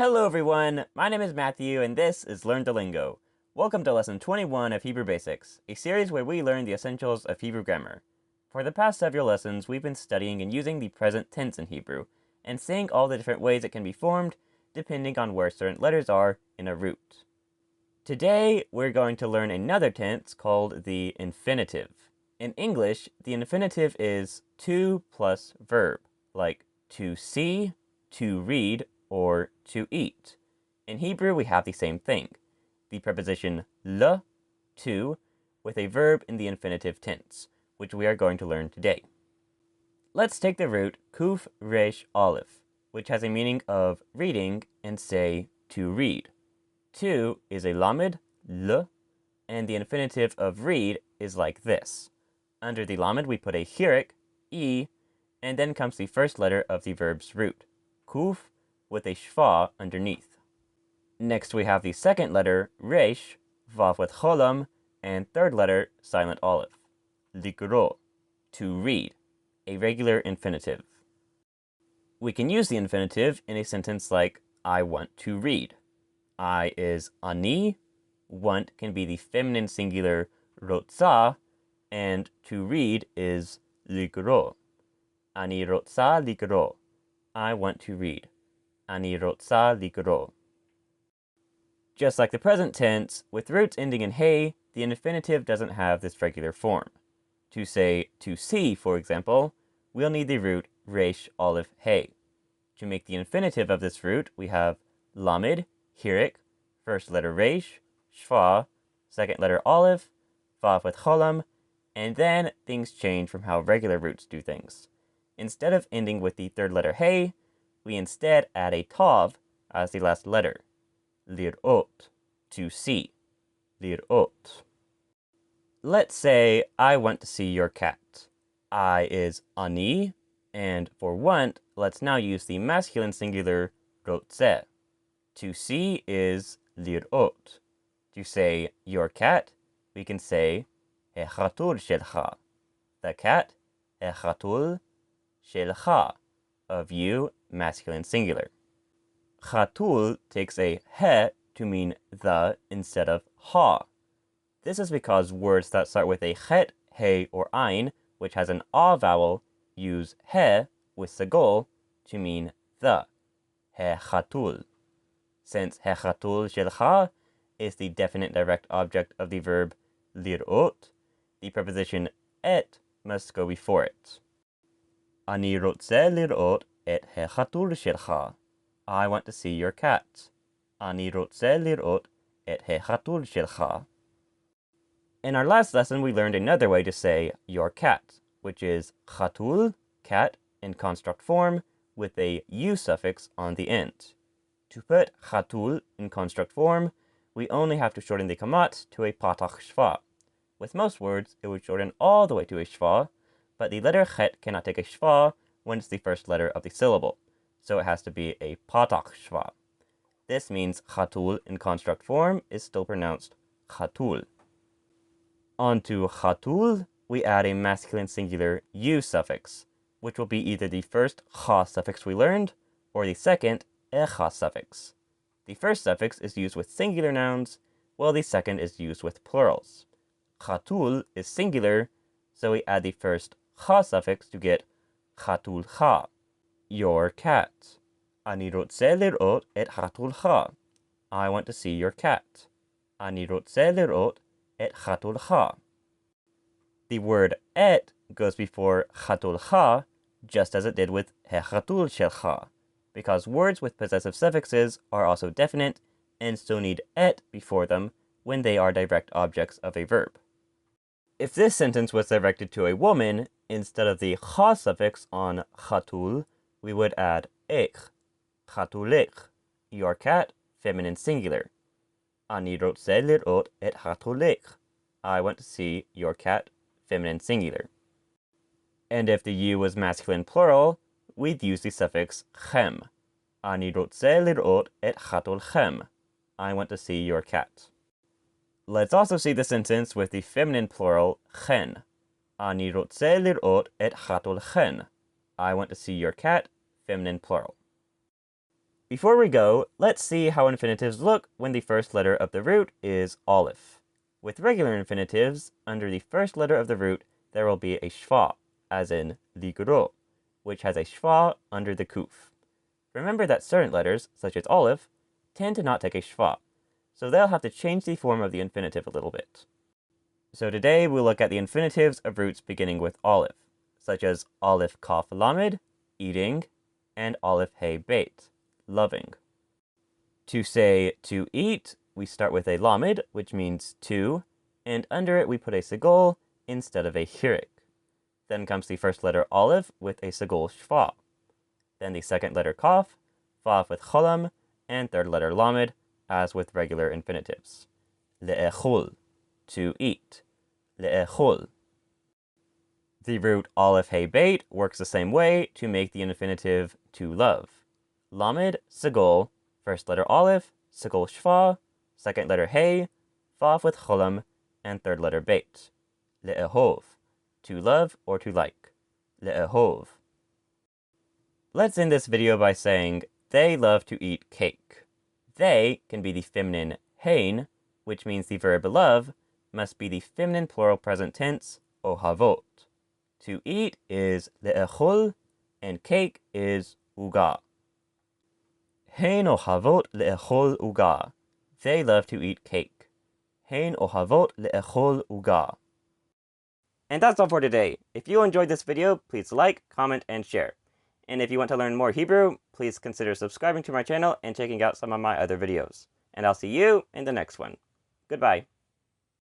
Hello everyone, my name is Matthew and this is Learn the Lingo. Welcome to Lesson 21 of Hebrew Basics, a series where we learn the essentials of Hebrew grammar. For the past several lessons, we've been studying and using the present tense in Hebrew, and seeing all the different ways it can be formed, depending on where certain letters are in a root. Today, we're going to learn another tense called the infinitive. In English, the infinitive is to plus verb, like to see, to read, or to eat. In Hebrew, we have the same thing. The preposition le, to, with a verb in the infinitive tense, which we are going to learn today. Let's take the root kuf resh aleph, which has a meaning of reading, and say to read. To is a lamed, le, and the infinitive of read is like this. Under the lamed, we put a hirik, e, and then comes the first letter of the verb's root, kuf, with a shva underneath. Next, we have the second letter, resh, vav with cholam, and third letter, silent aleph, likro, to read, a regular infinitive. We can use the infinitive in a sentence like, I want to read. I is ani, want can be the feminine singular rotza, and to read is likro. Ani rotza likro. I want to read. Ani rotza likro. Just like the present tense, with roots ending in hey, the infinitive doesn't have this regular form. To say to see, for example, we'll need the root resh aleph hey. To make the infinitive of this root, we have lamed, hirik, first letter resh, shva, second letter aleph, vav with cholam, and then things change from how regular roots do things. Instead of ending with the third letter hey, we instead add a tav as the last letter. Lirot, to see. Lirot. Let's say I want to see your cat. I is ani, and for want, let's now use the masculine singular rotze. To see is lirot. To say your cat, we can say hachatul shelcha. The cat, hachatul shelcha, of you, masculine singular. Chatul takes a he to mean the instead of ha. This is because words that start with a chet, he, or ein, which has an a vowel, use he with sagol to mean the. He chatul. Since he chatul shelcha is the definite direct object of the verb lirot, the preposition et must go before it. Ani rotze lirot et he chatul shelcha. I want to see your cat. Ani rotze lirot et he chatul shelcha. In our last lesson, we learned another way to say your cat, which is chatul, cat, in construct form, with a u suffix on the end. To put chatul in construct form, we only have to shorten the kamat to a patach shva. With most words, it would shorten all the way to a shva, but the letter chet cannot take a shva when it's the first letter of the syllable, so it has to be a patach shva. This means chatul in construct form is still pronounced chatul. Onto chatul, we add a masculine singular u suffix, which will be either the first cha suffix we learned, or the second echa suffix. The first suffix is used with singular nouns, while the second is used with plurals. Chatul is singular, so we add the first cha suffix to get chatul cha, your cat. Ani rotze lirot et chatul cha. I want to see your cat. Ani rotze lirot et chatul cha. The word et goes before chatul cha, just as it did with he chatul shelcha, because words with possessive suffixes are also definite and still need et before them when they are direct objects of a verb. If this sentence was directed to a woman, instead of the cha suffix on chatul, we would add ech, chatulech, your cat, feminine singular. Ani rotze lirot et chatulech. I want to see your cat, feminine singular. And if the u was masculine plural, we'd use the suffix chem. Ani rotze lirot et chatulchem. I want to see your cat. Let's also see the sentence with the feminine plural chen. Ani rotze lirot et chatulchen. I want to see your cat, feminine plural. Before we go, let's see how infinitives look when the first letter of the root is aleph. With regular infinitives, under the first letter of the root, there will be a schwa, as in ligro, which has a schwa under the kuf. Remember that certain letters, such as aleph, tend to not take a schwa, so they'll have to change the form of the infinitive a little bit. So today we'll look at the infinitives of roots beginning with aleph, such as aleph kaf lamed, eating, and aleph hey beit, loving. To say to eat, we start with a lamed, which means to, and under it we put a segol instead of a hirik. Then comes the first letter aleph with a segol shva. Then the second letter kaf, vav with cholam, and third letter lamed, as with regular infinitives. Le'echol, to eat. Le'echol. The root aleph hey beit works the same way to make the infinitive to love. Lamed, segol, first letter aleph, segol shva, second letter hey, vav with cholam, and third letter beit. Le'ehov, to love or to like. Le'ehov. Let's end this video by saying they love to eat cake. They can be the feminine hein, which means the verb love must be the feminine plural present tense ohavot. To eat is le'echol, and cake is uga. Hein ohavot le'echol uga. They love to eat cake. Hein ohavot le'echol uga. And that's all for today. If you enjoyed this video, please like, comment, and share. And if you want to learn more Hebrew, please consider subscribing to my channel and checking out some of my other videos. And I'll see you in the next one. Goodbye.